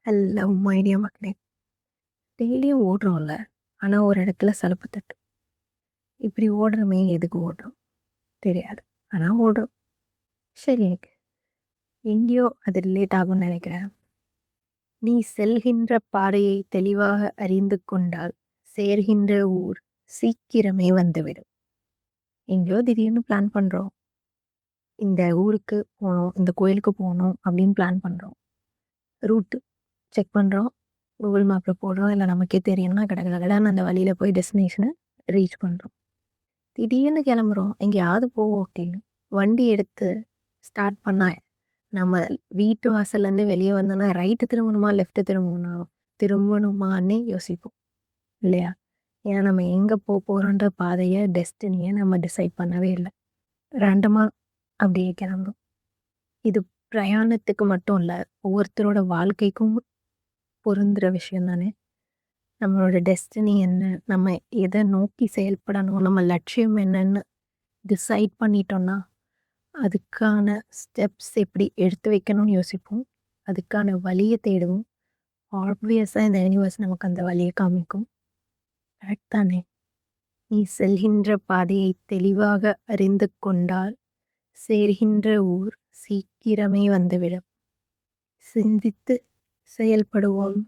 Hello my dear மக்களே. டெய்லியும் ஓடுறோம்ல. ஆனால் ஒரு இடத்துல சலுப்பு தட்டு. இப்படி ஓடுறோமே எதுக்கு ஓடுறோம் தெரியாது. ஆனால் ஓடுறோம். சரி, எனக்கு எங்கேயோ அது ரிலேட் ஆகும்னு நினைக்கிறேன். நீ செல்கின்ற பாதையை தெளிவாக அறிந்து கொண்டால் சேர்கின்ற ஊர் சீக்கிரமே வந்துவிடும். எங்கேயோ திடீர்னு பிளான் பண்ணுறோம். இந்த ஊருக்கு போகணும், இந்த கோயிலுக்கு போகணும் அப்படின்னு பிளான் பண்ணுறோம். ரூட்டு செக் பண்ணுறோம், கூகுள் மேப்பில் போடுறோம், இல்லை நமக்கே தெரியும்னா கடகடன்னு அந்த வழியில் போய் டெஸ்டினேஷனை ரீச் பண்ணுறோம். திடீர்னு கிளம்புறோம், எங்கேயாவது போவோம் அப்படின்னு வண்டி எடுத்து ஸ்டார்ட் பண்ணா நம்ம வீட்டு வாசல்லேருந்து வெளியே வந்தோன்னா ரைட்டு திரும்பணுமா லெஃப்ட்டு திரும்பணுமான்னே யோசிப்போம் இல்லையா? ஏன்னா நம்ம எங்கே போகிறோன்ற பாதையை டெஸ்டினியை நம்ம டிசைட் பண்ணவே இல்லை. ரேண்டமாக அப்படியே கிளம்புறோம். இது பிரயாணத்துக்கு மட்டும் இல்லை, ஒவ்வொருத்தரோட வாழ்க்கைக்கும் பொருந்துகிற விஷயம் தானே. நம்மளோட டெஸ்டினி என்ன, நம்ம எதை நோக்கி செயல்படணும், நம்ம லட்சியம் என்னன்னு டிசைட் பண்ணிட்டோம்னா அதுக்கான ஸ்டெப்ஸ் எப்படி எடுத்து வைக்கணும்னு யோசிப்போம். அதுக்கான வழியை தேடுவோம். ஆப்வியஸாக இந்த யூனிவர்ஸ் நமக்கு அந்த வழியை காமிக்கும். கரெக்ட் தானே? நீ செல்கின்ற பாதையை தெளிவாக அறிந்து கொண்டால் சேர்கின்ற ஊர் சீக்கிரமே வந்துவிடும். சிந்தித்து செயல்படுவோம்.